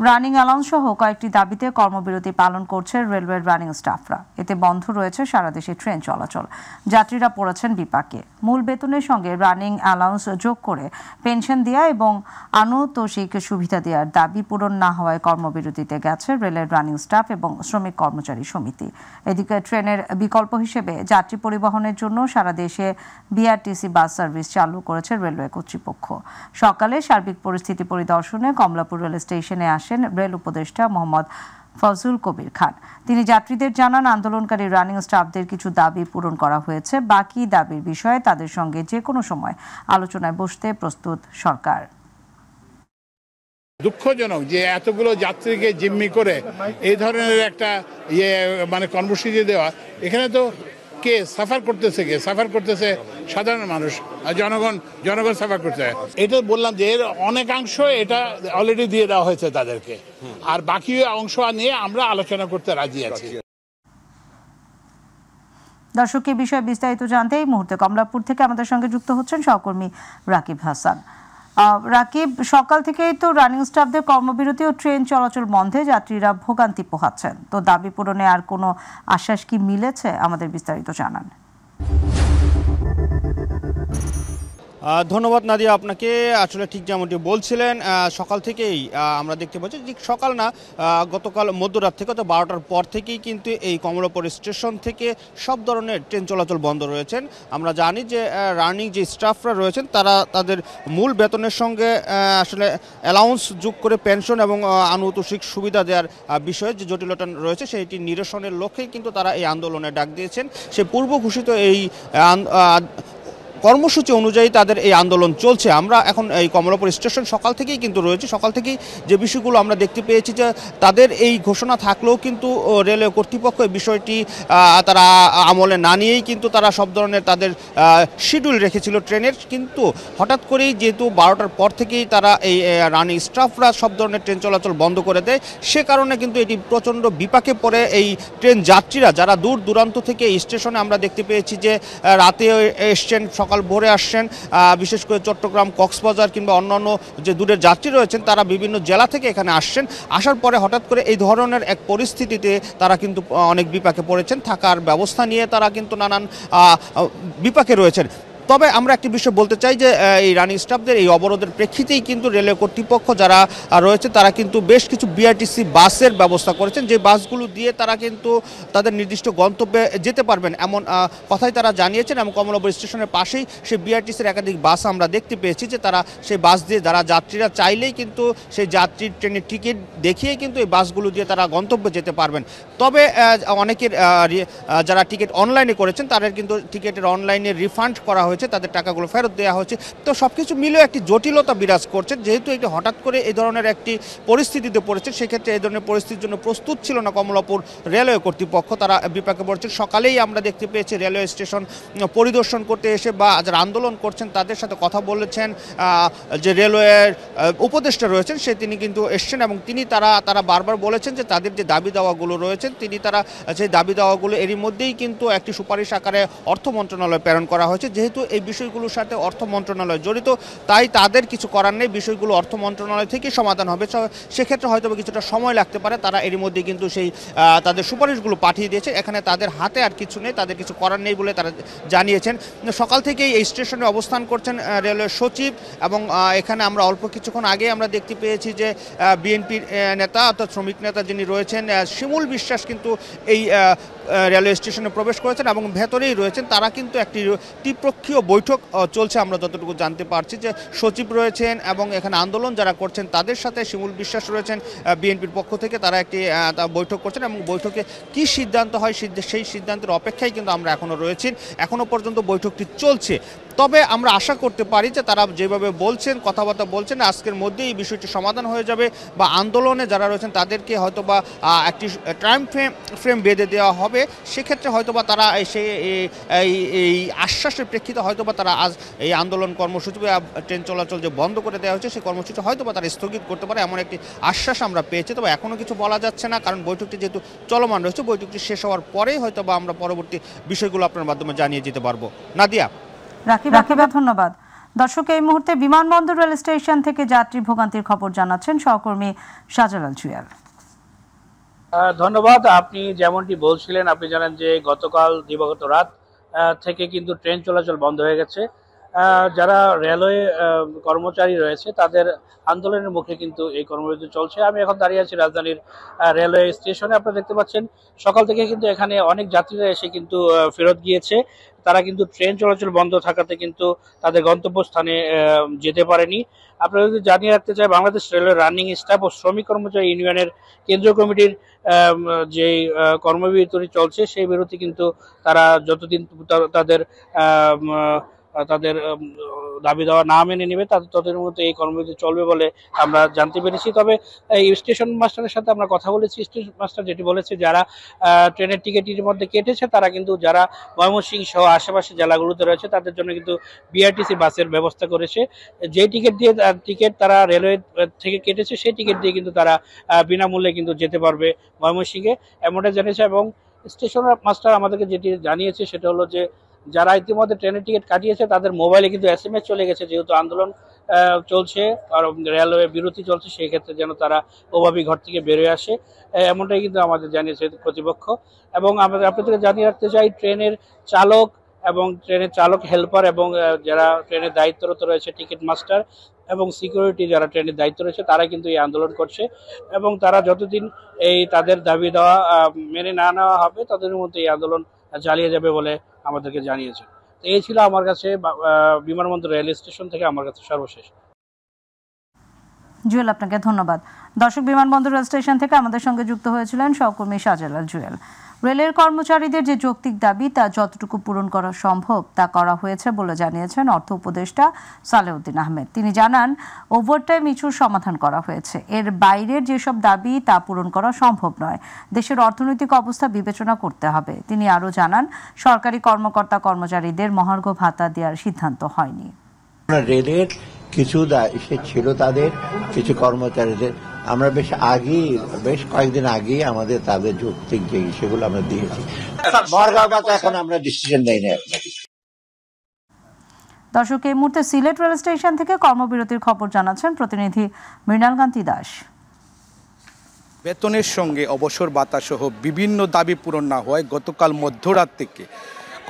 Running allowance সহ কয়েকটি দাবিতে কর্মবিরতি পালন করছে রেলওয়ের রানিং স্টাফরা। এতে বন্ধ রয়েছে সারা দেশে ট্রেন চলাচল। যাত্রীরা পড়েছেন বিপাকে। মূল বেতনের সঙ্গে রানিং অ্যালাউন্স যোগ করে পেনশন দেওয়া এবং আনুতোষিক সুবিধা দেওয়ার দাবি পূরণ না হওয়ায় কর্মবিরতিতে গেছে রেলের রানিং স্টাফ এবং শ্রমিক কর্মচারী সমিতি। এদিকে ট্রেনের বিকল্প হিসেবে যাত্রী পরিবহনের জন্য সারা দেশে বিআরটিসি বাস সার্ভিস চালু করেছে রেলওয়ে কর্তৃপক্ষ। সকালে সার্বিক পরিস্থিতি পরিদর্শনে কমলাপুর রেল স্টেশনে আসেন রেল উপদেষ্টা মোহাম্মদ ফজলুল কবির খান। তিনি যাত্রীদের জানান, আন্দোলনকারী রানিং স্টাফদের কিছু দাবি পূরণ করা হয়েছে। বাকি দাবির বিষয়ে তাদের সঙ্গে যে কোনো সময় আলোচনায় বসতে প্রস্তুত সরকার। দুঃখজনক যে এতগুলো যাত্রীকে জিম্মি করে এই ধরনের একটা কর্মসূচি দেওয়া। এখানে তো কে সাফার করতেছে সাধারণ মানুষ, জনগণ সাফার করতে। এটা বললাম যে এর অনেকাংশ এটা অলরেডি দিয়ে দেওয়া হয়েছে তাদেরকে, আর বাকি অংশ নিয়ে আমরা আলোচনা করতে রাজি আছি। দর্শক, এই বিষয়ে বিস্তারিত জানতে এই মুহূর্তে কমলাপুর থেকে আমাদের সঙ্গে যুক্ত হচ্ছেন সহকর্মী রাকিব হাসান। রাকিব, সকাল থেকেই তো রানিং স্টাফদের কর্মবিরতি ও ট্রেন চলাচল বন্ধে যাত্রীরা ভোগান্তি পোহাচ্ছেন। তো দাবি পূরণে আর কোনো আশ্বাস কি মিলেছে? আমাদের বিস্তারিত জানান। ধন্যবাদ নাদিয়া আপনাকে। আসলে ঠিক যেমনটি বলছিলেন, সকাল থেকেই আমরা দেখতে পাচ্ছি, ঠিক সকাল না, গতকাল মধ্যরাত থেকে তো 12টার পর থেকেই কিন্তু এই কমলাপুর স্টেশন থেকে সব ধরনের ট্রেন চলাচল বন্ধ রয়েছেন। আমরা জানি যে রানিং যে স্টাফরা রয়েছেন তারা তাদের মূল বেতনের সঙ্গে আসলে অ্যালাউন্স যোগ করে পেনশন এবং আনুতোষিক সুবিধা দেওয়ার বিষয়ে যে জটিলতা রয়েছে সেইটি নিরসনের লক্ষ্যেই কিন্তু তারা এই আন্দোলনে ডাক দিয়েছেন। সে পূর্ব ঘোষিত এই কর্মসূচি অনুযায়ী তাদের এই আন্দোলন চলছে। আমরা এখন এই কমলাপুর স্টেশন সকাল থেকেই কিন্তু রয়েছে। সকাল থেকেই যে বিষয়গুলো আমরা দেখতে পেয়েছি যে তাদের এই ঘোষণা থাকলেও কিন্তু রেলওয়ে কর্তৃপক্ষ এই বিষয়টি তারা আমলে না নিয়েই কিন্তু তারা সব ধরনের তাদের শিডিউল রেখেছিল ট্রেনের। কিন্তু হঠাৎ করেই যেহেতু 12টার পর থেকেই তারা এই রানিং স্টাফরা সব ধরনের ট্রেন চলাচল বন্ধ করে দেয়, সে কারণে কিন্তু এটি প্রচণ্ড বিপাকে পড়ে এই ট্রেন যাত্রীরা যারা দূর দূরান্ত থেকে এই স্টেশনে আমরা দেখতে পেয়েছি যে রাতে এসছেন, সকাল ভোরে আসছেন। বিশেষ করে চট্টগ্রাম, কক্সবাজার কিংবা অন্যান্য যে দূরের যাত্রী রয়েছেন তারা বিভিন্ন জেলা থেকে এখানে আসছেন। আসার পরে হঠাৎ করে এই ধরনের এক পরিস্থিতিতে তারা কিন্তু অনেক বিপাকে পড়েছেন। থাকার ব্যবস্থা নিয়ে তারা কিন্তু নানান বিপাকে রয়েছেন। তবে আমরা একটি বিষয় বলতে চাই যে এই রানিং স্টাফদের এই অবরোধের প্রেক্ষিতেই কিন্তু রেলওয়ে কর্তৃপক্ষ যারা রয়েছে তারা কিন্তু বেশ কিছু বিআরটিসি বাসের ব্যবস্থা করেছেন, যে বাসগুলো দিয়ে তারা কিন্তু তাদের নির্দিষ্ট গন্তব্যে যেতে পারবেন এমন কথাই তারা জানিয়েছেন। এবং কমলাপুর স্টেশনের পাশেই সেই বিআরটিসির একাধিক বাস আমরা দেখতে পেয়েছি যে তারা সেই বাস দিয়ে যারা যাত্রীরা চাইলেই কিন্তু সেই যাত্রীর ট্রেনের টিকিট দেখিয়ে কিন্তু এই বাসগুলো দিয়ে তারা গন্তব্যে যেতে পারবেন। তবে অনেকের যারা টিকিট অনলাইনে করেছেন তাদের কিন্তু টিকিটের অনলাইনে রিফান্ড করা হয়েছে, তাদের টাকাগুলো ফেরত দেওয়া হয়েছে। তো সব কিছু মিলেও একটি জটিলতা বিরাজ করছে, যেহেতু একটি হঠাৎ করে এই ধরনের একটি পরিস্থিতিতে পড়েছে। সেক্ষেত্রে এই ধরনের পরিস্থিতির জন্য প্রস্তুত ছিল না কমলাপুর রেলওয়ে কর্তৃপক্ষ, তারা বিপাকে পড়ছে। সকালেই আমরা দেখতে পেয়েছি রেলওয়ে স্টেশন পরিদর্শন করতে এসে বা যারা আন্দোলন করছেন তাদের সাথে কথা বলেছেন যে রেলওয়ের উপদেষ্টা রয়েছেন তিনি কিন্তু এসছেন এবং তারা বারবার বলেছেন যে তাদের যে দাবি দাওয়াগুলো রয়েছেন তারা সেই দাবি দাওয়াগুলো এরই মধ্যেই কিন্তু একটি সুপারিশ আকারে অর্থ মন্ত্রণালয়ে প্রেরণ করা হয়েছে। যেহেতু এই বিষয়গুলোর সাথে অর্থ মন্ত্রণালয় জড়িত, তাই তাদের কিছু করার নেই, বিষয়গুলো অর্থ মন্ত্রণালয় থেকে সমাধান হবে। সেক্ষেত্রে হয়তো কিছুটা সময় লাগতে পারে। তারা এরই মধ্যে কিন্তু সেই তাদের সুপারিশগুলো পাঠিয়ে দিয়েছে। এখানে তাদের হাতে আর কিছু নেই, তাদের কিছু করার নেই বলে তারা জানিয়েছেন। সকাল থেকেই এই স্টেশনে অবস্থান করছেন রেলওয়ে সচিব এবং এখানে আমরা অল্প কিছুক্ষণ আগে আমরা দেখতে পেয়েছি যে বিএনপির নেতা অর্থাৎ শ্রমিক নেতা যিনি রয়েছেন শিমুল বিশ্বাস কিন্তু এই রেলওয়ে স্টেশনে প্রবেশ করেছেন এবং ভেতরেই রয়েছেন। তারা কিন্তু একটি ত্রিপক্ষীয় বৈঠক চলছে আমরা যতটুকু জানতে পারছি, যে সচিব রয়েছেন এবং এখানে আন্দোলন যারা করছেন তাদের সাথে শিমুল বিশ্বাস রয়েছেন বিএনপির পক্ষ থেকে, তারা একটি বৈঠক করছেন এবং বৈঠকে কি সিদ্ধান্ত হয় সেই সিদ্ধান্তের অপেক্ষায় কিন্তু আমরা এখনও রয়েছি। এখনও পর্যন্ত বৈঠকটি চলছে। তবে আমরা আশা করতে পারি যে তারা যেভাবে বলছেন, কথাবার্তা বলছেন, আজকের মধ্যেই এই বিষয়টি সমাধান হয়ে যাবে বা আন্দোলনে যারা রয়েছেন তাদেরকে হয়তোবা একটি টাইম ফ্রেম বেঁধে দেওয়া হবে। সেক্ষেত্রে হয়তোবা তারা এই আশ্বাসের প্রেক্ষিতে হয়তোবা তারা আজ এই আন্দোলন কর্মসূচি ট্রেন চলাচল যে বন্ধ করে দেওয়া হয়েছে সেই কর্মসূচি হয়তোবা তারা স্থগিত করতে পারে, এমন একটি আশ্বাস আমরা পেয়েছি। তবে এখনও কিছু বলা যাচ্ছে না, কারণ বৈঠকটি যেহেতু চলমান রয়েছে, বৈঠকটি শেষ হওয়ার পরেই হয়তোবা আমরা পরবর্তী বিষয়গুলো আপনার মাধ্যমে জানিয়ে যেতে পারবো। নাদিয়া। রাকিব, ধন্যবাদ। দর্শক, এই মুহূর্তে বিমানবন্দর রেল স্টেশন থেকে যাত্রী ভোগান্তির খবর জানাচ্ছেন সহকর্মী শাহজালাল জুয়েল। ধন্যবাদ। আপনি যেমনটি বলছিলেন, আপনি জানেন যে গতকাল দিবাগত রাত থেকে কিন্তু ট্রেন চলাচল বন্ধ হয়ে গেছে। যারা রেলওয়ে কর্মচারী রয়েছে তাদের আন্দোলনের মুখে কিন্তু এই কর্মবিরতি চলছে। আমি এখন দাঁড়িয়ে আছি রাজধানীর রেলওয়ে স্টেশনে। আপনারা দেখতে পাচ্ছেন সকাল থেকে কিন্তু এখানে অনেক যাত্রীরা এসে কিন্তু ফেরত গিয়েছে। তারা কিন্তু ট্রেন চলাচল বন্ধ থাকাতে কিন্তু তাদের গন্তব্যস্থানে যেতে পারেনি। আপনারা যদি জানিয়ে রাখতে চাই, বাংলাদেশ রেলওয়ে রানিং স্টাফ ও শ্রমিক কর্মচারী ইউনিয়নের কেন্দ্রীয় কমিটির যে কর্মবিরতি চলছে সেই বিরতি কিন্তু তারা যতদিন তাদের তাদের দাবি দেওয়া না মেনে নেবে ততদিনের মধ্যে এই কর্মবিরতি চলবে বলে আমরা জানতে পেরেছি। তবে এই স্টেশন মাস্টারের সাথে আমরা কথা বলেছি। স্টেশন মাস্টার যেটি বলেছে, যারা ট্রেনের টিকিটের মধ্যে কেটেছে তারা কিন্তু যারা ময়মনসিংহ সহ আশেপাশে জেলাগুলোতে রয়েছে তাদের জন্য কিন্তু বিআরটিসি বাসের ব্যবস্থা করেছে। যে টিকিট তারা রেলওয়ে থেকে কেটেছে সেই টিকিট দিয়ে কিন্তু তারা বিনামূল্যে কিন্তু যেতে পারবে ময়মনসিংহে, এমনটা জেনেছে। এবং স্টেশন মাস্টার আমাদেরকে যেটি জানিয়েছে সেটা হলো যে যারা ইতিমধ্যে ট্রেনের টিকিট কাটিয়েছে তাদের মোবাইলে কিন্তু SMS চলে গেছে, যেহেতু আন্দোলন চলছে আর রেলওয়ে বিরতি চলছে, সেই ক্ষেত্রে যেন তারা ওভাবেই ঘর থেকে বেরোয় আসে, এমনটাই কিন্তু আমাদের জানিয়েছে কর্তৃপক্ষ। এবং আমাদের আপনাদেরকে জানিয়ে রাখতে চাই, ট্রেনের চালক এবং ট্রেনের চালক হেল্পার এবং যারা ট্রেনের দায়িত্বরত রয়েছে, টিকিট মাস্টার এবং সিকিউরিটি যারা ট্রেনের দায়িত্ব রয়েছে, তারা কিন্তু এই আন্দোলন করছে এবং তারা যতদিন এই তাদের দাবি দেওয়া মেনে না নেওয়া হবে ততদিনের মধ্যে এই আন্দোলন চালিয়ে যাবে বলে আমাদেরকে জানিয়েছে। এই ছিল আমার কাছে বিমানবন্দর রেল স্টেশন থেকে আমার কাছে সর্বশেষ। জুয়েল, আপনাকে ধন্যবাদ। দর্শক, বিমানবন্দর রেল স্টেশন থেকে আমাদের সঙ্গে যুক্ত হয়েছিলেন সহকর্মী শাহজালাল জুয়েল। রেলের কর্মচারীদের যে যৌক্তিক দাবি তা যতটুকু পূরণ করা সম্ভব তা করা হয়েছে বলে জানিয়েছেন অর্থ উপদেষ্টা সালেউদ্দিন আহমেদ। তিনি জানান, ওভারটাইম ইস্যুর সমাধান করা হয়েছে, এর বাইরের যেসব দাবি তা পূরণ করা সম্ভব নয়। দেশের অর্থনৈতিক অবস্থা বিবেচনা করতে হবে। তিনি আরও জানান, সরকারি কর্মকর্তা কর্মচারীদের মহার্ঘ ভাতা দেওয়ার সিদ্ধান্ত হয়নি। রেলের কিছু ছিল তাদের কিছু কর্মচারীদের আমরা বেশ কয়েকদিন আগেই আমাদের তাদের যৌক্তিক যে সেগুলো আমরা দিয়েছি। এখন আমরা ডিসিশন নেই না। দর্শক, এই মুহূর্তে সিলেট রেল স্টেশন থেকে কর্মবিরতির খবর জানাচ্ছেন প্রতিনিধি মৃণালকান্তি দাস। বেতনের সঙ্গে অবসর ভাতা সহ বিভিন্ন দাবি পূরণ না হওয়ায় গতকাল মধ্যরাত থেকে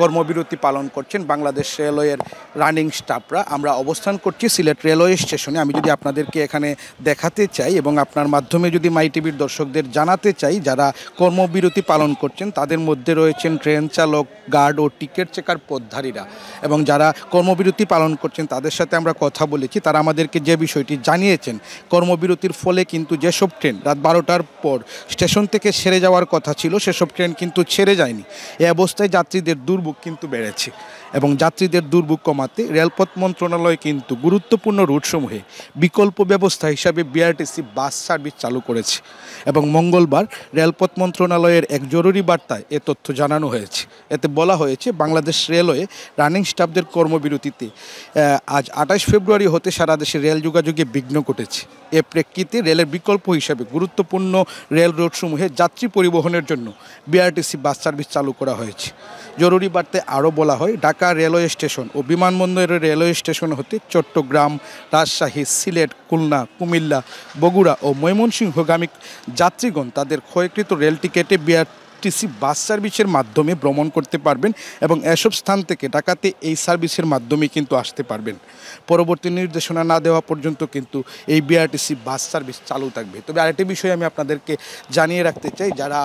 কর্মবিরতি পালন করছেন বাংলাদেশ রেলওয়ের রানিং স্টাফরা। আমরা অবস্থান করছি সিলেট রেলওয়ে স্টেশনে। আমি যদি আপনাদেরকে এখানে দেখাতে চাই এবং আপনার মাধ্যমে যদি মাই টিভির দর্শকদের জানাতে চাই, যারা কর্মবিরতি পালন করছেন তাদের মধ্যে রয়েছেন ট্রেন চালক, গার্ড ও টিকিট চেকার পদধারীরা। এবং যারা কর্মবিরতি পালন করছেন তাদের সাথে আমরা কথা বলেছি। তারা আমাদেরকে যে বিষয়টি জানিয়েছেন, কর্মবিরতির ফলে কিন্তু যেসব ট্রেন রাত 12টার পর স্টেশন থেকে ছেড়ে যাওয়ার কথা ছিল সেসব ট্রেন কিন্তু ছেড়ে যায়নি। এ অবস্থায় যাত্রীদের দুর্ভোগ কিন্তু বেড়েছে এবং যাত্রীদের দুর্ভোগ কমাতে রেলপথ মন্ত্রণালয় কিন্তু গুরুত্বপূর্ণ রুটসমূহে বিকল্প ব্যবস্থা হিসাবে বিআরটিসি বাস সার্ভিস চালু করেছে এবং মঙ্গলবার রেলপথ মন্ত্রণালয়ের এক জরুরি বার্তায় এ তথ্য জানানো হয়েছে। এতে বলা হয়েছে, বাংলাদেশ রেলওয়ে রানিং স্টাফদের কর্মবিরতিতে আজ 28 ফেব্রুয়ারি হতে সারা দেশে রেল যোগাযোগে বিঘ্ন ঘটেছে। এ প্রেক্ষিতে রেলের বিকল্প হিসাবে গুরুত্বপূর্ণ রেল রুটসমূহে যাত্রী পরিবহনের জন্য বিআরটিসি বাস সার্ভিস চালু করা হয়েছে। জরুরি বার্তায় আরও বলা হয়, ঢাকা রেলওয়ে স্টেশন ও বিমানবন্দরের রেলওয়ে স্টেশন হতে চট্টগ্রাম, রাজশাহী, সিলেট, খুলনা, কুমিল্লা, বগুড়া ও ময়মনসিংহগামী যাত্রীগণ তাদের ক্রয়কৃত রেল টিকেটে বিআরটিসি বাস সার্ভিসের মাধ্যমে ভ্রমণ করতে পারবেন এবং এসব স্থান থেকে ঢাকাতে এই সার্ভিসের মাধ্যমে কিন্তু আসতে পারবেন। পরবর্তী নির্দেশনা না দেওয়া পর্যন্ত কিন্তু এই বিআরটিসি বাস সার্ভিস চালু থাকবে। তবে আরেকটি বিষয় আমি আপনাদেরকে জানিয়ে রাখতে চাই, যারা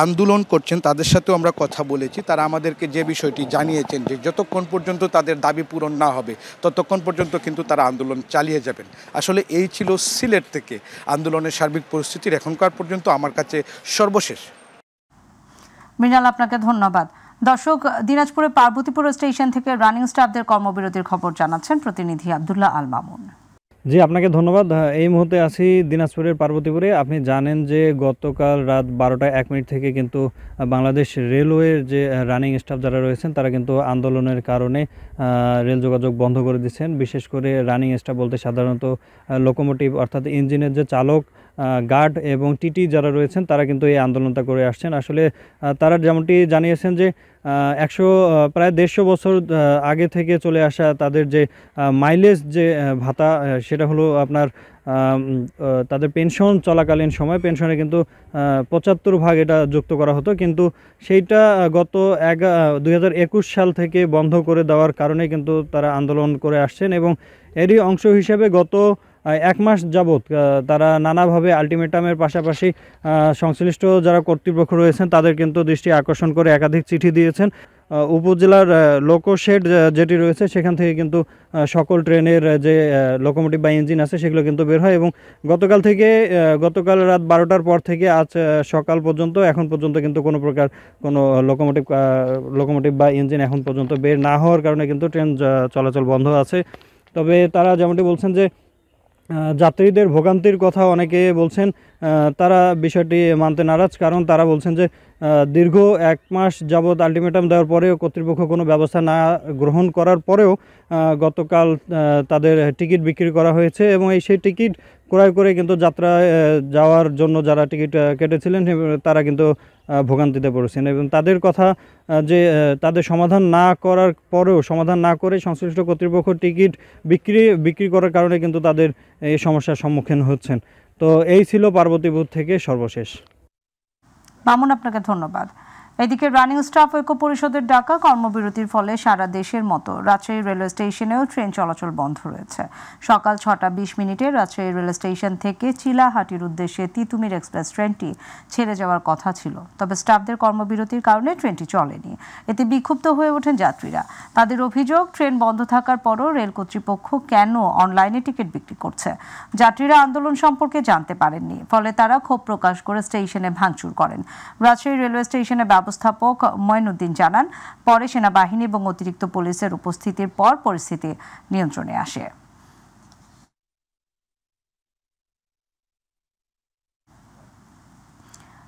আন্দোলন করছেন তাদের সাথেও আমরা কথা বলেছি। তারা আমাদেরকে যে বিষয়টি জানিয়েছেন যে যতক্ষণ পর্যন্ত তাদের দাবি পূরণ না হবে ততক্ষণ পর্যন্ত কিন্তু তারা আন্দোলন চালিয়ে যাবেন। আসলে এই ছিল সিলেট থেকে আন্দোলনের সার্বিক পরিস্থিতির এখনকার পর্যন্ত আমার কাছে সর্বশেষ। মৃণাল, আপনাকে ধন্যবাদ। দর্শক, দিনাজপুরের পার্বতীপুর স্টেশন থেকে রানিং স্টাফদের কর্মবিরতির খবর জানাচ্ছেন প্রতিনিধি আব্দুল্লাহ আল মামুন। জি, আপনাকে ধন্যবাদ। এই মুহূর্তে আছি দিনাজপুরের পার্বতীপুরে। আপনি জানেন যে গতকাল রাত 12:01 থেকে কিন্তু বাংলাদেশ রেলওয়ের যে রানিং স্টাফ যারা রয়েছেন তারা কিন্তু আন্দোলনের কারণে রেল যোগাযোগ বন্ধ করে দিচ্ছেন। বিশেষ করে রানিং স্টাফ বলতে সাধারণত লোকোমোটিভ অর্থাৎ ইঞ্জিনের যে চালক গার্ড এবং টিটি যারা রয়েছেন তারা কিন্তু এই আন্দোলনটা করে আসছেন। আসলে তারা যেমনটি জানিয়েছেন যে প্রায় 150 বছর আগে থেকে চলে আসা তাদের যে মাইলেজ যে ভাতা সেটা হলো আপনার তাদের পেনশন চলাকালীন সময় পেনশনে কিন্তু 75% এটা যুক্ত করা হতো, কিন্তু সেইটা গত 2021 সাল থেকে বন্ধ করে দেওয়ার কারণে কিন্তু তারা আন্দোলন করে আসছেন এবং এরই অংশ হিসেবে গত 1 মাস যাবৎ তারা নানাভাবে আলটিমেটামের পাশাপাশি সংশ্লিষ্ট যারা কর্তৃপক্ষ রয়েছেন তাদের কিন্তু দৃষ্টি আকর্ষণ করে একাধিক চিঠি দিয়েছেন। উপজেলার লোকোশেড যেটি রয়েছে সেখান থেকে কিন্তু সকল ট্রেনের যে লোকোমোটিভ বা ইঞ্জিন আছে সেগুলো কিন্তু বের হয় এবং গতকাল রাত 12টার পর থেকে আজ সকাল পর্যন্ত এখন পর্যন্ত কিন্তু কোনো প্রকার কোনো লোকোমোটিভ বা ইঞ্জিন এখন পর্যন্ত বের না হওয়ার কারণে কিন্তু ট্রেন চলাচল বন্ধ আছে। তবে তারা যেমনটি বলছেন যে যাত্রীদের ভোগান্তির কথা অনেকে বলছেন, তারা বিষয়টি মানতে নারাজ, কারণ তারা বলছেন যে দীর্ঘ 1 মাস যাবৎ আলটিমেটাম দেওয়ার পরেও কর্তৃপক্ষ কোনো ব্যবস্থা না গ্রহণ করার পরেও গতকাল তাদের টিকিট বিক্রি করা হয়েছে এবং সেই টিকিট ক্রয় করে কিন্তু যাত্রা যাওয়ার জন্য যারা টিকিট কেটেছিলেন তারা কিন্তু ভোগান্তিতে পড়েছেন এবং তাদের কথা যে তাদের সমাধান না করে সংশ্লিষ্ট কর্তৃপক্ষ টিকিট বিক্রি করার কারণে কিন্তু তাদের এই সমস্যার সম্মুখীন হচ্ছেন। তো এই ছিল পার্বতীপুর থেকে সর্বশেষ। মামুন, আপনাকে ধন্যবাদ। এদিকে রানিং স্টাফ ঐক্য পরিষদের ডাকা কর্মবিরতির ফলে সারা দেশের মতো রাজশাহী রেলওয়ে স্টেশনেও ট্রেন চলাচল বন্ধ রয়েছে। সকাল 6টা 20 মিনিটে রাজশাহী রেলওয়ে স্টেশন থেকে চিলাহাটির উদ্দেশ্যে তিতুমির এক্সপ্রেস ট্রেনটি ছেড়ে যাওয়ার কথা ছিল, তবে স্টাফদের কর্মবিরতির কারণে ট্রেনটি চলেনি। এতে বিক্ষুব্ধ হয়ে ওঠেন যাত্রীরা। তাদের অভিযোগ, ট্রেন বন্ধ থাকার পরও রেল কর্তৃপক্ষ কেন অনলাইনে টিকিট বিক্রি করছে। যাত্রীরা আন্দোলন সম্পর্কে জানতে পারেননি, ফলে তারা ক্ষোভ প্রকাশ করে স্টেশনে ভাঙচুর করেন। রাজশাহী রেলওয়ে স্টেশনে ব্যবস্থাপক মঈনুদ্দিন জানান, পরে সেনাবাহিনী এবং অতিরিক্ত পুলিশের উপস্থিতির পর পরিস্থিতি নিয়ন্ত্রণে আসে।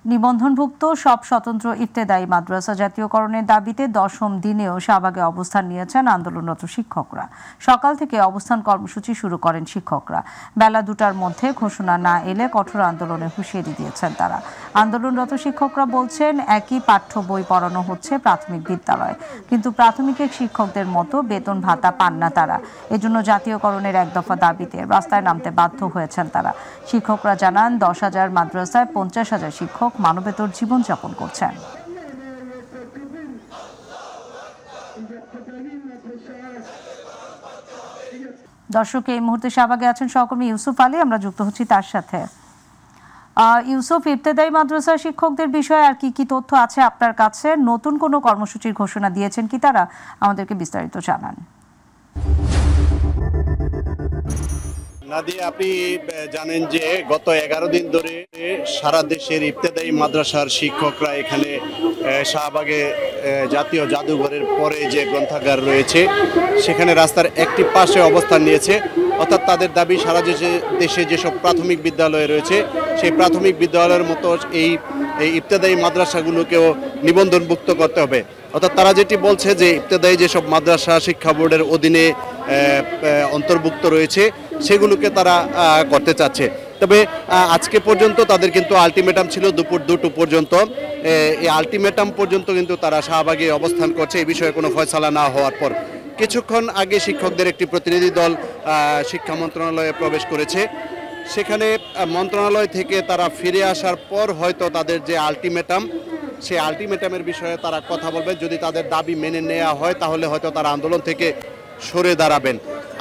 নিবন্ধনভুক্ত সব স্বতন্ত্র ইবতেদায়ী মাদ্রাসা জাতীয়করণের দাবিতে 10ম দিনেও শাহবাগে অবস্থান নিয়েছেন আন্দোলনরত শিক্ষকরা। সকাল থেকে অবস্থান কর্মসূচি শুরু করেন শিক্ষকরা। বেলা 2টার মধ্যে ঘোষণা না এলে কঠোর আন্দোলনের হুঁশিয়ারি দিয়েছেন তারা। আন্দোলনরত শিক্ষকরা বলছেন, একই পাঠ্য বই পড়ানো হচ্ছে প্রাথমিক বিদ্যালয়ে, কিন্তু প্রাথমিকের শিক্ষকদের মতো বেতন ভাতা পান না তারা। এজন্য জাতীয়করণের এক দফা দাবিতে রাস্তায় নামতে বাধ্য হয়েছেন তারা। শিক্ষকরা জানান, 10,000 মাদ্রাসায় 50,000 শিক্ষক মানবেতর জীবনযাপন করছেন। দর্শক, এই মুহূর্তে শাহবাগে আছেন সহকর্মী ইউসুফ আলী, আমরা যুক্ত হচ্ছি তার সাথে। ইউসুফ, ইবতেদায়ী মাদ্রাসা শিক্ষকদের বিষয়ে আর কি তথ্য আছে আপনার কাছে? নতুন কোনো কর্মসূচির ঘোষণা দিয়েছেন কি তারা? আমাদেরকে বিস্তারিত জানান। নাদিয়া, আপনি জানেন যে গত 11 দিন ধরে সারা দেশের ইবতেদায়ী মাদ্রাসার শিক্ষকরা এখানে শাহবাগে জাতীয় জাদুঘরের পরে যে গ্রন্থাগার রয়েছে সেখানে রাস্তার একটি পাশে অবস্থান নিয়েছে। অর্থাৎ তাদের দাবি, সারা দেশে যেসব প্রাথমিক বিদ্যালয় রয়েছে সেই প্রাথমিক বিদ্যালয়ের মতো এই ইবতেদায়ী মাদ্রাসাগুলোকেও নিবন্ধনভুক্ত করতে হবে। অর্থাৎ তারা যেটি বলছে যে ইবতেদায়ী যেসব মাদ্রাসা শিক্ষা বোর্ডের অধীনে অন্তর্ভুক্ত রয়েছে সেগুলোকে তারা করতে চাচ্ছে। তবে আজকে পর্যন্ত তাদের কিন্তু আলটিমেটাম ছিল দুপুর 2টো পর্যন্ত। এই আলটিমেটাম পর্যন্ত কিন্তু তারা শাহবাগে অবস্থান করছে এই বিষয়ে কোনো ফয়সালা না হওয়ার পর। কিছুক্ষণ আগে শিক্ষকদের একটি প্রতিনিধি দল শিক্ষা মন্ত্রণালয়ে প্রবেশ করেছে। সেখানে মন্ত্রণালয় থেকে তারা ফিরে আসার পর হয়তো তাদের যে আলটিমেটাম, সেই আলটিমেটামের বিষয়ে তারা কথা বলবে। যদি তাদের দাবি মেনে নেওয়া হয় তাহলে হয়তো তারা আন্দোলন থেকে সরে দাঁড়াবেন,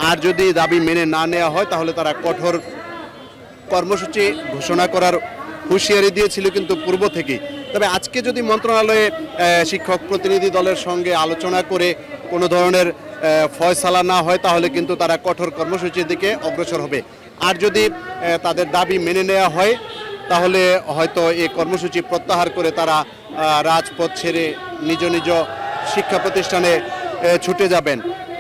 আর যদি দাবি মেনে না নেওয়া হয় তাহলে তারা কঠোর কর্মসূচি ঘোষণা করার হুঁশিয়ারি দিয়েছিল কিন্তু পূর্ব থেকেই। তবে আজকে যদি মন্ত্রণালয়ে শিক্ষক প্রতিনিধি দলের সঙ্গে আলোচনা করে কোনো ধরনের ফয়সালা না হয় তাহলে কিন্তু তারা কঠোর কর্মসূচির দিকে অগ্রসর হবে। আর যদি তাদের দাবি মেনে নেওয়া হয় তাহলে হয়তো এই কর্মসূচি প্রত্যাহার করে তারা রাজপথ ছেড়ে নিজ নিজ শিক্ষা প্রতিষ্ঠানে ছুটে যাবেন।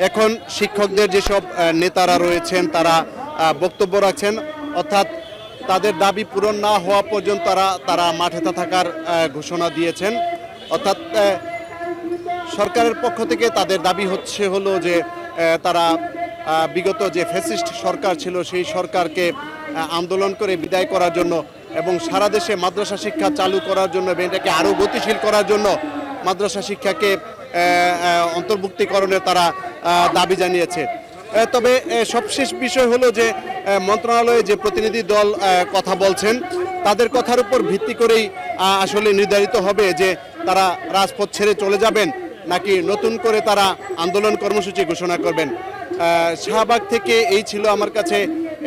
এখন শিক্ষকদের যেসব নেতারা রয়েছেন তারা বক্তব্য রাখছেন, অর্থাৎ তাদের দাবি পূরণ না হওয়া পর্যন্ত তারা মাঠে থাকার ঘোষণা দিয়েছেন। অর্থাৎ সরকারের পক্ষ থেকে তাদের দাবি হলো যে তারা বিগত যে ফ্যাসিস্ট সরকার ছিল সেই সরকারকে আন্দোলন করে বিদায় করার জন্য এবং সারা দেশে মাদ্রাসা শিক্ষা চালু করার জন্য এবং এটাকে আরও গতিশীল করার জন্য মাদ্রাসা শিক্ষাকে অন্তর্ভুক্তিকরণের তারা দাবি জানিয়েছে। তবে সবশেষ বিষয় হলো যে মন্ত্রণালয়ে যে প্রতিনিধি দল কথা বলছেন তাদের কথার উপর ভিত্তি করেই আসলে নির্ধারিত হবে যে তারা রাজপথ ছেড়ে চলে যাবেন নাকি নতুন করে তারা আন্দোলন কর্মসূচি ঘোষণা করবেন। শাহবাগ থেকে এই ছিল আমার কাছে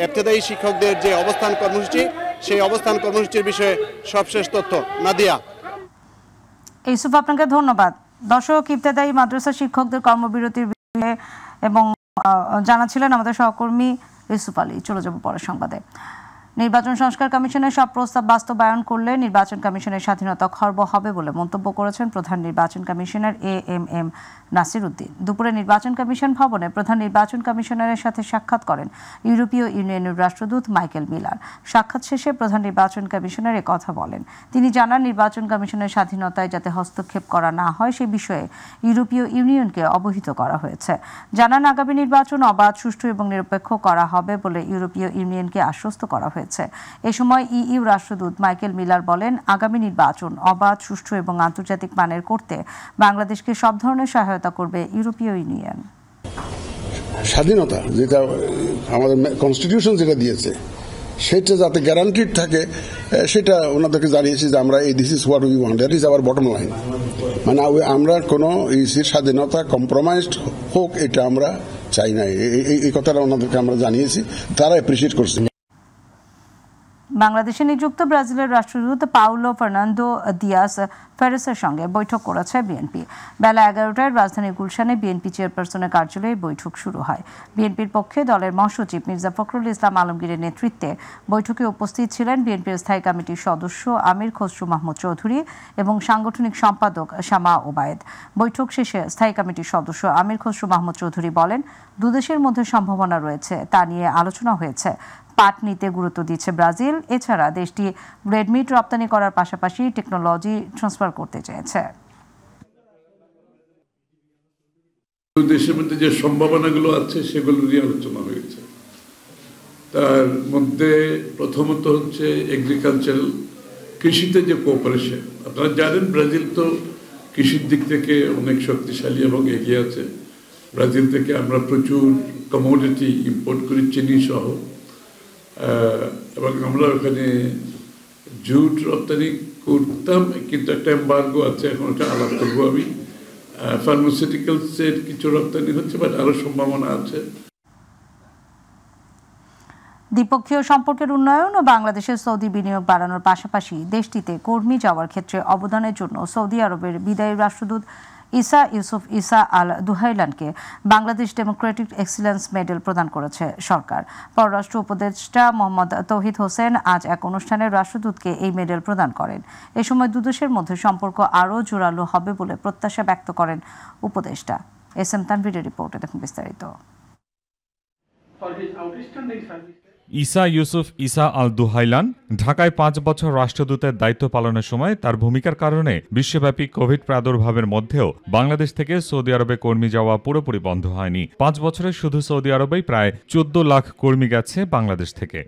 ইবতেদায়ী শিক্ষকদের যে অবস্থান কর্মসূচি, সেই অবস্থান কর্মসূচির বিষয়ে সবশেষ তথ্য। নাদিয়া। ইউসুফ, আপনাকে ধন্যবাদ। দর্শক, ইবতেদায়ী মাদ্রাসা শিক্ষকদের কর্মবিরতির বিষয়ে এবং জানাচ্ছিলেন আমাদের সহকর্মী ইউসুফ আলী। চলে যাব পরের সংবাদে। নির্বাচন সংস্কার কমিশনের সব প্রস্তাব বাস্তবায়ন করলে নির্বাচন কমিশনের স্বাধীনতা খর্ব হবে বলে মন্তব্য করেছেন প্রধান নির্বাচন কমিশনার এএমএম নাসির উদ্দিন। দুপুরে নির্বাচন কমিশন ভবনে প্রধান নির্বাচন কমিশনারের সাথে সাক্ষাৎ করেন ইউরোপীয় ইউনিয়নের রাষ্ট্রদূত মাইকেল মিলার। সাক্ষাৎ শেষে প্রধান নির্বাচন কমিশনার কথা বলেন। তিনি জানান, নির্বাচন কমিশনের স্বাধীনতায় যাতে হস্তক্ষেপ করা না হয় সে বিষয়ে ইউরোপীয় ইউনিয়নকে অবহিত করা হয়েছে। জানান, আগামী নির্বাচন অবাধ, সুষ্ঠু এবং নিরপেক্ষ করা হবে বলে ইউরোপীয় ইউনিয়নকে আশ্বস্ত করা হয়েছে। এ সময় ইইউ রাষ্ট্রদূত মাইকেল মিলার বলেন, আগামী নির্বাচন অবাধ, সুষ্ঠু এবং আন্তর্জাতিক মানের করতে বাংলাদেশকে সব ধরনের সহায়তা করবে ইউরোপীয় ইউনিয়ন। স্বাধীনতা যেটা আমাদের কনস্টিটিউশন যেটা দিয়েছে সেটা যাতে গ্যারান্টিড থাকে সেটা ওনাদেরকে জানিয়েছি যে আমরা এই this is what we want, that is our bottom line. মানে আমরা কোনো ইসির স্বাধীনতা কম্প্রোমাইজড হোক এটা আমরা চাই না, এই কথাটা ওনাদেরকে আমরা জানিয়েছি, তারা অ্যাপ্রিসিয়েট করছে। বাংলাদেশে নিযুক্ত ব্রাজিলের রাষ্ট্রদূত পাউলো ফার্নান্দো দিয়াস ফেরেসের সঙ্গে বৈঠক করেছে বিএনপি। বেলা 11টায় রাজধানীর গুলশানে বিএনপি চেয়ারপারসনের কার্যালয়ে বৈঠক শুরু হয়। বিএনপির পক্ষে দলের মহাসচিব মির্জা ফখরুল ইসলাম আলমগীরের নেতৃত্বে বৈঠকে উপস্থিত ছিলেন বিএনপির স্থায়ী কমিটির সদস্য আমির খসরু মাহমুদ চৌধুরী এবং সাংগঠনিক সম্পাদক শামা ওবায়েদ। বৈঠক শেষে স্থায়ী কমিটির সদস্য আমির খসরু মাহমুদ চৌধুরী বলেন, দুদেশের মধ্যে সম্ভাবনা রয়েছে, তা নিয়ে আলোচনা হয়েছে। পাট নিতে গুরুত্ব দিচ্ছে ব্রাজিল। এছাড়া দেশটি রেডমিট রপ্তানি করার পাশাপাশি টেকনোলজি ট্রান্সফার করতে চেয়েছে। দেশের মধ্যে যে সম্ভাবনাগুলো আছে সেগুলো নিয়ে আলোচনা হয়েছে। তার মধ্যে প্রথমত হচ্ছে এগ্রিকালচারাল, কৃষিতে যে কোঅপারেশন। আপনারা জানেন ব্রাজিল তো কৃষির দিক থেকে অনেক শক্তিশালী এবং এগিয়ে আছে। ব্রাজিল থেকে আমরা প্রচুর কমোডিটি ইম্পোর্ট করি, চিনি সহ, এবং আমরা ওখানে জুট রপ্তানি করতাম, কিন্তু একটা এম্বার্গো আছে, এখন ওটা আলাপ করবো আমি। ফার্মাসিউটিক্যালসের কিছু রপ্তানি হচ্ছে, বাট আরও সম্ভাবনা আছে। দ্বিপক্ষীয় সম্পর্কের উন্নয়ন ও বাংলাদেশের সৌদি বিনিয়োগ বাড়ানোর পাশাপাশি দেশটিতে কর্মী যাওয়ার ক্ষেত্রে অবদানের জন্য সৌদি আরবের বিদায়ী রাষ্ট্রদূত ইসা ইউসুফ ইসা আল দুহাইলানকে বাংলাদেশ ডেমোক্রেটিক এক্সিলেন্স মেডেল প্রদান করেছে সরকার। পররাষ্ট্র উপদেষ্টা মোহাম্মদ তৌহিদ হোসেন আজ এক অনুষ্ঠানে রাষ্ট্রদূতকে এই মেডেল প্রদান করেন। এ সময় দুদেশের মধ্যে সম্পর্ক আরও জোরালো হবে বলে প্রত্যাশা ব্যক্ত করেন উপদেষ্টা। এস এম তানভীরের রিপোর্টে দেখুন বিস্তারিত। ইসা ইউসুফ ইসা আল দুহাইলান ঢাকায় 5 বছর রাষ্ট্রদূতের দায়িত্ব পালনের সময় তার ভূমিকার কারণে বিশ্বব্যাপী কোভিড প্রাদুর্ভাবের মধ্যেও বাংলাদেশ থেকে সৌদি আরবে কর্মী যাওয়া পুরোপুরি বন্ধ হয়নি। 5 বছরে শুধু সৌদি আরবেই প্রায় 14 লাখ কর্মী গেছে বাংলাদেশ থেকে।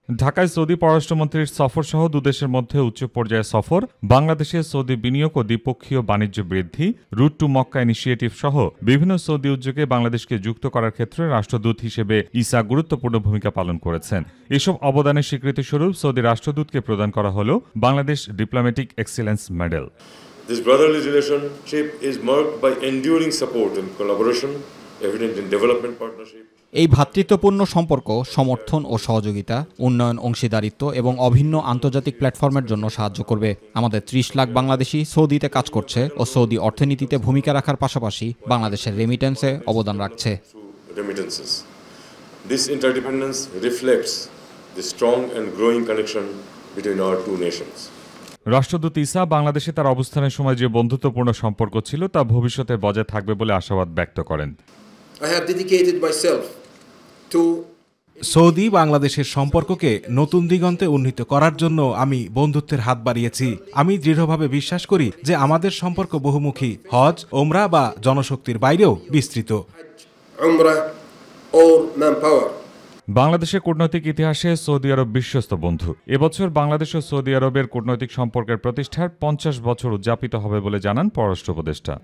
ঢাকায় সৌদি পররাষ্ট্রমন্ত্রীর সফর সহ দুদেশের মধ্যে উচ্চ পর্যায়ের সফর, বাংলাদেশে সৌদি বিনিয়োগ ও দ্বিপক্ষীয় বাণিজ্য বৃদ্ধি, রুট টু মক্কা ইনিশিয়েটিভ সহ বিভিন্ন সৌদি উদ্যোগে বাংলাদেশকে যুক্ত করার ক্ষেত্রে রাষ্ট্রদূত হিসেবে ইসা গুরুত্বপূর্ণ ভূমিকা পালন করেছেন। এসব অবদানের স্বীকৃতিস্বরূপ সৌদি রাষ্ট্রদূতকে প্রদান করা হল Bangladesh diplomatic excellence medal. This brotherly relationship is marked by enduring support and collaboration, evident in development partnership. এই ভ্রাতৃত্বপূর্ণ সম্পর্ক সমর্থন ও সহযোগিতা, উন্নয়ন, অংশীদারিত্ব এবং অভিন্ন আন্তর্জাতিক প্ল্যাটফর্মের জন্য সাহায্য করবে। আমাদের 30 লাখ বাংলাদেশি সৌদিতে কাজ করছে ও সৌদি অর্থনীতিতে ভূমিকা রাখার পাশাপাশি বাংলাদেশের রেমিটেন্সে অবদান রাখছে। This interdependence reflects the strong and growing connection between our two nations. রাষ্ট্রদূত ইসা বাংলাদেশে তার অবস্থানের সময় যে বন্ধুত্বপূর্ণ সম্পর্ক ছিল তা ভবিষ্যতে বজায় থাকবে বলে আশাবাদ ব্যক্ত করেন। I have dedicated myself to Saudi বাংলাদেশের সম্পর্ককে নতুন দিগন্তে উন্নীত করার জন্য আমি বন্ধুত্বের হাত বাড়িয়েছি। আমি দৃঢ়ভাবে বিশ্বাস করি যে আমাদের সম্পর্ক বহুমুখী, হজ, ওমরা বা জনশক্তির বাইরেও বিস্তৃত। বাংলাদেশের কূটনৈতিক ইতিহাসে সৌদি আরব বিশ্বস্ত বন্ধু। এবছর বাংলাদেশ ও সৌদি আরবের কূটনৈতিক সম্পর্কের প্রতিষ্ঠার 50 বছর উদযাপিত হবে বলে জানান পররাষ্ট্র উপদেষ্টা।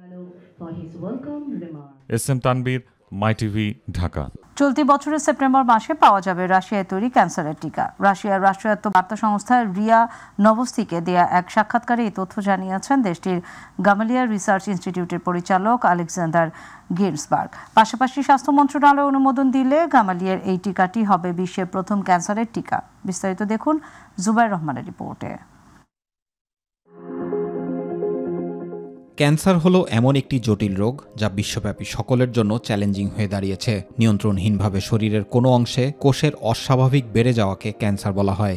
এস.এম. তানবীর, মাই টিভি, ঢাকা। চলতি বছরের সেপ্টেম্বর মাসে পাওয়া যাবে রাশিয়ায় তৈরি ক্যান্সারের টিকা। রাশিয়ার রাষ্ট্রায়ত্ত বার্তা সংস্থা রিয়া নভোস্তিকে দেয়া এক সাক্ষাৎকারে এই তথ্য জানিয়েছেন দেশটির গামালিয়া রিসার্চ ইনস্টিটিউটের পরিচালক আলেকজান্ডার গিন্সবার্গ। পাশাপাশি স্বাস্থ্য মন্ত্রণালয় অনুমোদন দিলে গামালিয়ার এই টিকাটি হবে বিশ্বের প্রথম ক্যান্সারের টিকা। বিস্তারিত দেখুন জুবাইর রহমানের রিপোর্টে। ক্যান্সার হলো এমন একটি জটিল রোগ যা বিশ্বব্যাপী সকলের জন্য চ্যালেঞ্জিং হয়ে দাঁড়িয়েছে। নিয়ন্ত্রণহীনভাবে শরীরের কোনো অংশে কোষের অস্বাভাবিক বেড়ে যাওয়াকে ক্যান্সার বলা হয়।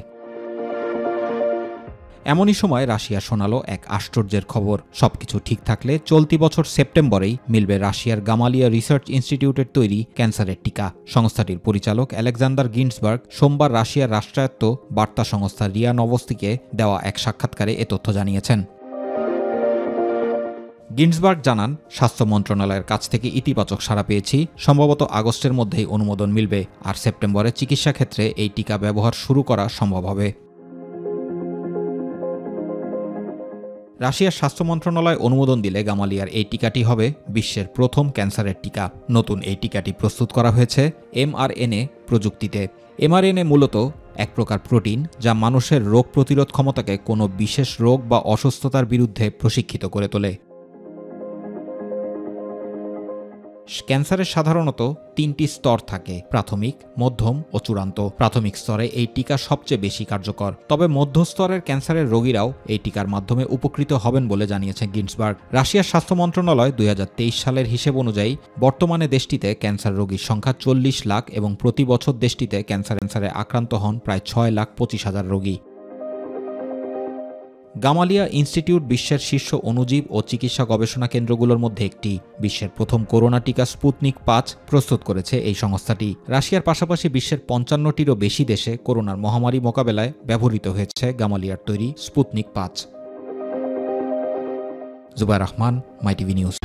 এমনই সময় রাশিয়া শোনালো এক আশ্চর্যের খবর। সবকিছু ঠিক থাকলে চলতি বছর সেপ্টেম্বরেই মিলবে রাশিয়ার গামালিয়া রিসার্চ ইনস্টিটিউটের তৈরি ক্যান্সারের টিকা। সংস্থাটির পরিচালক আলেকজান্ডার গিন্সবার্গ সোমবার রাশিয়ার রাষ্ট্রায়ত্ত বার্তা সংস্থা রিয়া নভোস্তিকে দেওয়া এক সাক্ষাৎকারে এ তথ্য জানিয়েছেন। গিন্সবার্গ জানান, স্বাস্থ্য মন্ত্রণালয়ের কাছ থেকে ইতিবাচক সাড়া পেয়েছি। সম্ভবত আগস্টের মধ্যেই অনুমোদন মিলবে, আর সেপ্টেম্বরে চিকিৎসা ক্ষেত্রে এই টিকা ব্যবহার শুরু করা সম্ভব হবে। রাশিয়ার স্বাস্থ্য মন্ত্রণালয় অনুমোদন দিলে গামালিয়ার এই টিকাটি হবে বিশ্বের প্রথম ক্যান্সারের টিকা। নতুন এই টিকাটি প্রস্তুত করা হয়েছে mRNA প্রযুক্তিতে। mRNA মূলত এক প্রকার প্রোটিন যা মানুষের রোগ প্রতিরোধ ক্ষমতাকে কোনো বিশেষ রোগ বা অসুস্থতার বিরুদ্ধে প্রশিক্ষিত করে তোলে। ক্যান্সারের সাধারণত 3টি স্তর থাকে: প্রাথমিক, মধ্যম ও চূড়ান্ত। প্রাথমিক স্তরে এই টিকা সবচেয়ে বেশি কার্যকর, তবে মধ্যস্তরের ক্যান্সারের রোগীরাও এই টিকার মাধ্যমে উপকৃত হবেন বলে জানিয়েছে গিন্সবার্গ। রাশিয়ার স্বাস্থ্য মন্ত্রণালয় 2023 সালের হিসেব অনুযায়ী বর্তমানে দেশটিতে ক্যান্সার রোগীর সংখ্যা 40 লাখ এবং প্রতি বছর দেশটিতে ক্যান্সারে আক্রান্ত হন প্রায় 6,25,000 রোগী। গামালিয়া ইনস্টিটিউট বিশ্বের শীর্ষ অণুজীব ও চিকিৎসা গবেষণা কেন্দ্রগুলোর মধ্যে একটি। বিশ্বের প্রথম করোনা টিকা স্পুতনিক 5 প্রস্তুত করেছে এই সংস্থাটি। রাশিয়ার পাশাপাশি বিশ্বের 55টিরও বেশি দেশে করোনার মহামারী মোকাবেলায় ব্যবহৃত হয়েছে গামালিয়ার তৈরি স্পুতনিক 5। জুবাইর রহমান, মাই টিভি নিউজ।